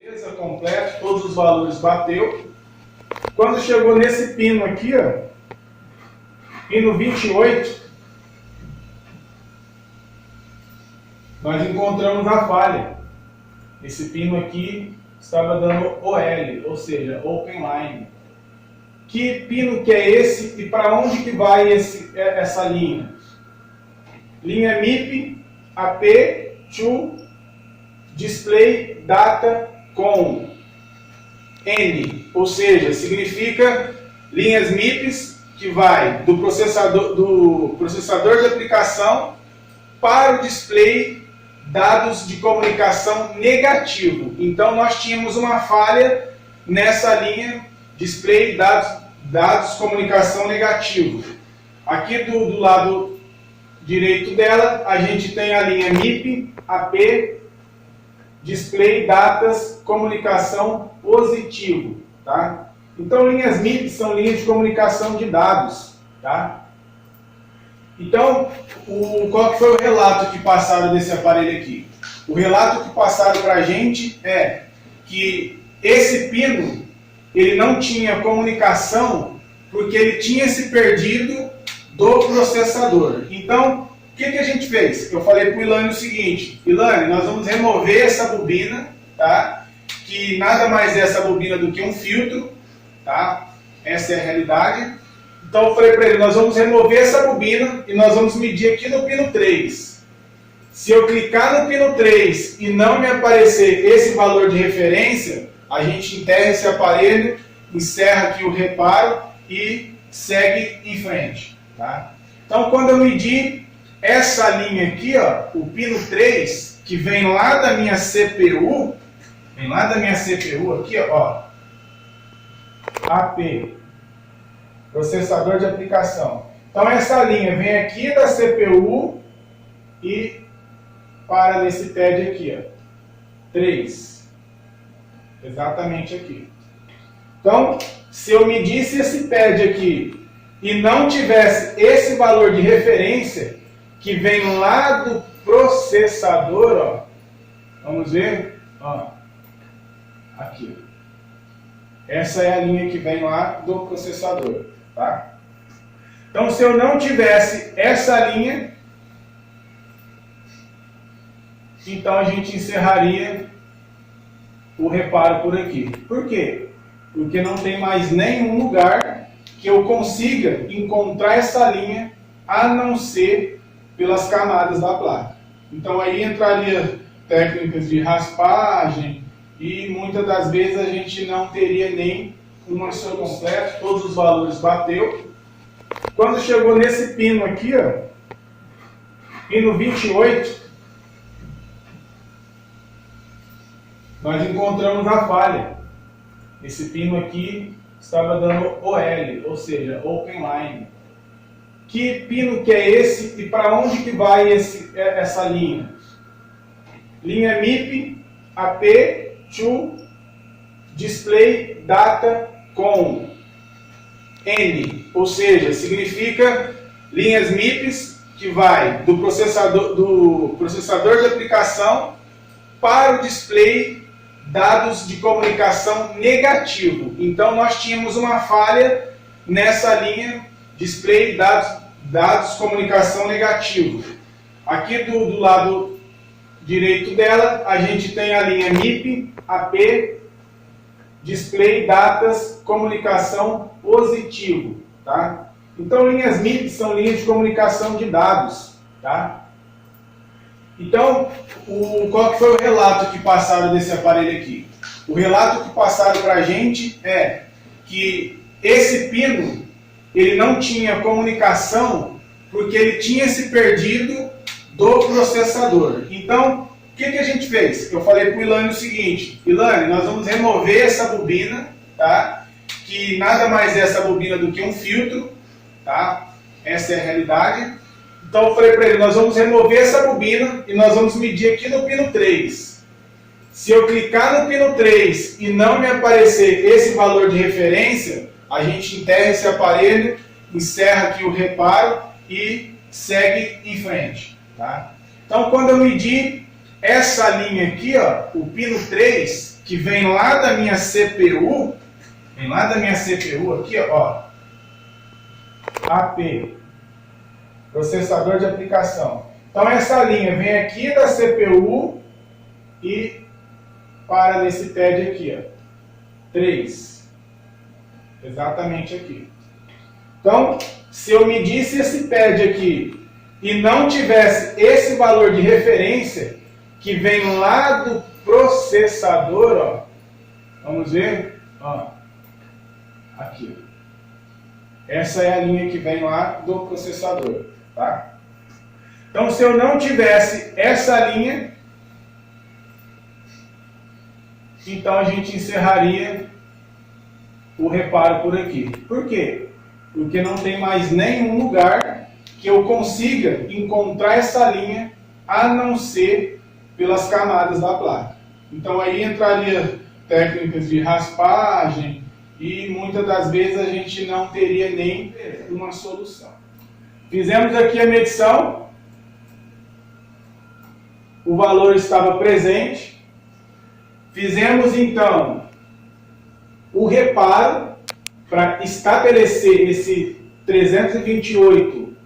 Beleza, completo, todos os valores bateu. Quando chegou nesse pino aqui, ó, pino 28, nós encontramos a falha. Esse pino aqui estava dando OL, ou seja, Open Line. Que pino que é esse e para onde que vai essa linha? Linha MIP AP to Display Data com N, ou seja, significa linhas MIPs que vai do processador de aplicação para o display dados de comunicação negativo. Então nós tínhamos uma falha nessa linha display dados comunicação negativo. Aqui do lado direito dela a gente tem a linha MIP AP display datas comunicação positivo, tá? Então linhas MIP são linhas de comunicação de dados, tá? Então, qual que foi o relato que passaram desse aparelho aqui? O relato que passaram para a gente é que esse pino ele não tinha comunicação porque ele tinha se perdido do processador. Então, o que a gente fez? Eu falei para o Ilane o seguinte: Ilane, nós vamos remover essa bobina, tá? Que nada mais é essa bobina do que um filtro, tá? Essa é a realidade. Então eu falei para ele, nós vamos remover essa bobina e nós vamos medir aqui no pino 3. Se eu clicar no pino 3 e não me aparecer esse valor de referência, a gente enterra esse aparelho, encerra aqui o reparo e segue em frente, tá? Então quando eu medir essa linha aqui, ó, o pino 3, que vem lá da minha CPU, aqui, ó, AP, processador de aplicação. Então essa linha vem aqui da CPU e para nesse pad aqui, ó, 3, exatamente aqui. Então, se eu medisse esse pad aqui e não tivesse esse valor de referência que vem lá do processador, ó, vamos ver, ó, aqui. Essa é a linha que vem lá do processador, tá? Então, se eu não tivesse essa linha, então a gente encerraria o reparo por aqui. Por quê? Porque não tem mais nenhum lugar que eu consiga encontrar essa linha a não ser pelas camadas da placa. Então aí entraria técnicas de raspagem e muitas das vezes a gente não teria nem uma solução completa, todos os valores bateu. Quando chegou nesse pino aqui, ó, pino 28, nós encontramos a falha. Esse pino aqui estava dando OL, ou seja, Open Line. Que pino que é esse e para onde que vai essa linha? Linha MIP AP to Display Data com N, ou seja, significa linhas MIPs que vai do processador de aplicação para o display dados de comunicação negativo. Então nós tínhamos uma falha nessa linha display dados comunicação negativo. Aqui do lado direito dela a gente tem a linha MIP AP display datas comunicação positivo, tá? Então linhas MIP são linhas de comunicação de dados, tá? Então qual que foi o relato que passaram desse aparelho aqui? O relato que passaram para a gente é que esse pino ele não tinha comunicação porque ele tinha se perdido do processador. Então, o que a gente fez? Eu falei para o Ilane o seguinte: Ilane, nós vamos remover essa bobina, tá? Que nada mais é essa bobina do que um filtro, tá? Essa é a realidade. Então eu falei para ele, nós vamos remover essa bobina e nós vamos medir aqui no pino 3. Se eu clicar no pino 3 e não me aparecer esse valor de referência, a gente enterra esse aparelho, encerra aqui o reparo e segue em frente, tá? Então quando eu medir essa linha aqui, ó, o pino 3, que vem lá da minha CPU, aqui, ó, AP, processador de aplicação. Então essa linha vem aqui da CPU e para nesse pad aqui, ó, 3, exatamente aqui. Então, se eu medisse esse pad aqui e não tivesse esse valor de referência que vem lá do processador, ó, vamos ver, ó, aqui. Essa é a linha que vem lá do processador, tá? Então, se eu não tivesse essa linha, então a gente encerraria o reparo por aqui. Por quê? Porque não tem mais nenhum lugar que eu consiga encontrar essa linha, a não ser pelas camadas da placa. Então aí entraria técnicas de raspagem e muitas das vezes a gente não teria nem uma solução. Fizemos aqui a medição, o valor estava presente, fizemos então o reparo para estabelecer esse 328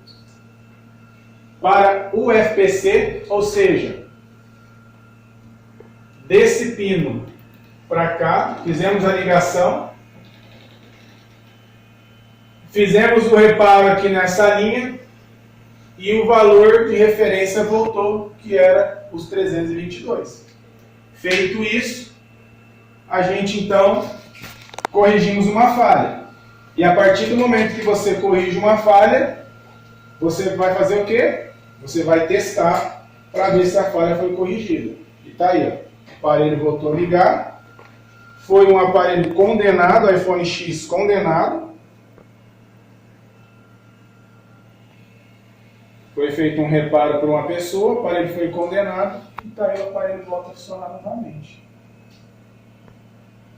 para o FPC, ou seja, desse pino para cá, fizemos a ligação, fizemos o reparo aqui nessa linha e o valor de referência voltou, que era os 322. Feito isso, a gente então corrigimos uma falha. E a partir do momento que você corrige uma falha, você vai fazer o quê? Você vai testar para ver se a falha foi corrigida. E tá aí, ó. O aparelho voltou a ligar. Foi um aparelho condenado, iPhone X condenado. Foi feito um reparo por uma pessoa, o aparelho foi condenado. E tá aí, o aparelho volta a funcionar novamente.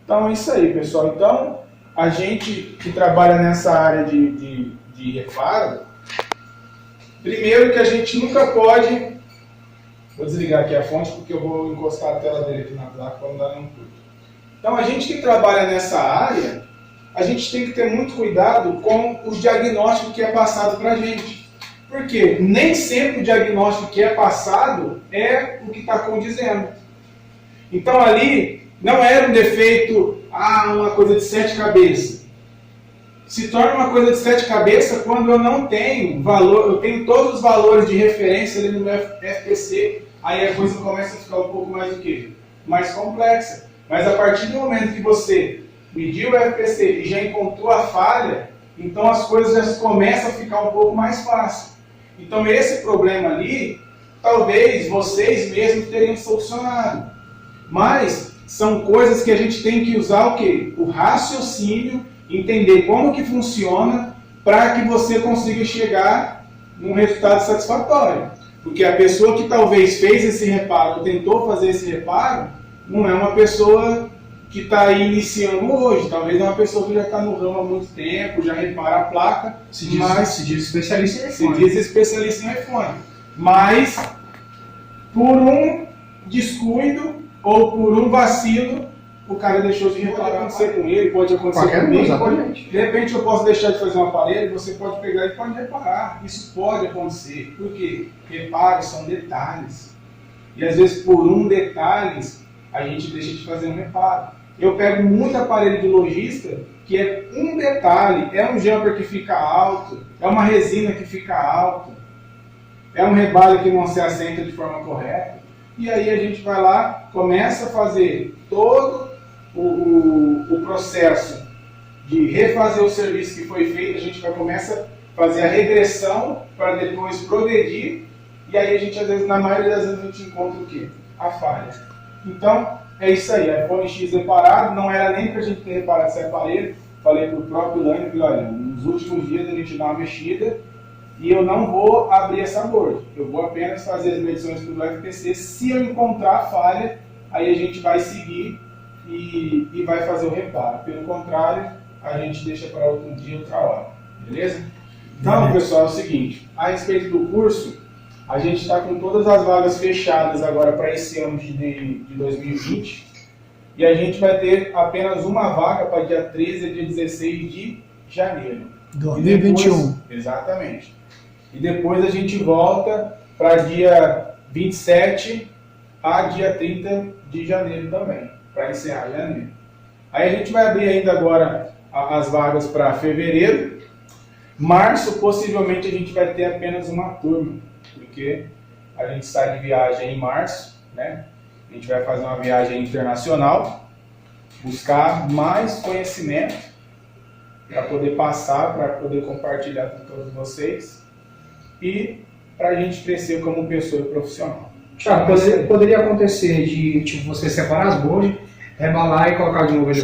Então é isso aí, pessoal. Então, a gente que trabalha nessa área de reparo, primeiro que a gente nunca pode... Vou desligar aqui a fonte porque eu vou encostar a tela dele aqui na placa para não dar nenhum curto. Então, a gente que trabalha nessa área, a gente tem que ter muito cuidado com o diagnóstico que é passado para a gente. Porque nem sempre o diagnóstico que é passado é o que está condizendo. Então, ali... não era um defeito, uma coisa de 7 cabeças. Se torna uma coisa de 7 cabeças quando eu não tenho valor, eu tenho todos os valores de referência ali no meu FPC, aí a coisa começa a ficar um pouco mais o quê? Mais complexa. Mas a partir do momento que você mediu o FPC e já encontrou a falha, então as coisas já começam a ficar um pouco mais fácil. Então esse problema ali, talvez vocês mesmos teriam solucionado. Mas são coisas que a gente tem que usar o quê? O raciocínio, entender como que funciona para que você consiga chegar num resultado satisfatório. Porque a pessoa que talvez fez esse reparo, tentou fazer esse reparo, não é uma pessoa que está aí iniciando hoje. Talvez é uma pessoa que já está no ramo há muito tempo, já repara a placa, se diz especialista em iPhone. Se diz especialista em iPhone. Mas, por um descuido ou por um vacilo, o cara deixou de reparar. Pode acontecer com ele, pode acontecer comigo. De repente eu posso deixar de fazer um aparelho, você pode pegar e pode reparar. Isso pode acontecer. Por quê? Reparos são detalhes. E às vezes por um detalhe a gente deixa de fazer um reparo. Eu pego muito aparelho de lojista que é um detalhe, é um jumper que fica alto, é uma resina que fica alta, é um rebalho que não se assenta de forma correta. E aí a gente vai lá, começa a fazer todo o processo de refazer o serviço que foi feito, a gente vai começar a fazer a regressão para depois progredir, e aí a gente, às vezes, na maioria das vezes, a gente encontra o quê? A falha. Então, é isso aí, iPhone X reparado, não era nem para a gente ter reparado esse aparelho, falei para o próprio Lânio que, olha, nos últimos dias a gente dá uma mexida, e eu não vou abrir essa board, eu vou apenas fazer as medições pelo FPC. Se eu encontrar a falha, aí a gente vai seguir e vai fazer o reparo. Pelo contrário, a gente deixa para outro dia, outra hora. Beleza? Então, pessoal, é o seguinte, a respeito do curso, a gente está com todas as vagas fechadas agora para esse ano de 2020. E a gente vai ter apenas uma vaga para dia 13 e dia 16 de janeiro. 2021. Exatamente. E depois a gente volta para dia 27 a dia 30 de janeiro também, para encerrar janeiro. Aí a gente vai abrir ainda agora as vagas para fevereiro. Março, possivelmente, a gente vai ter apenas uma turma, porque a gente sai de viagem em março, né? A gente vai fazer uma viagem internacional, buscar mais conhecimento para poder passar, para poder compartilhar com todos vocês e para a gente crescer como pessoa profissional. Thiago, poderia acontecer de tipo, você separar as bolhas, rebalar e colocar de novo ele.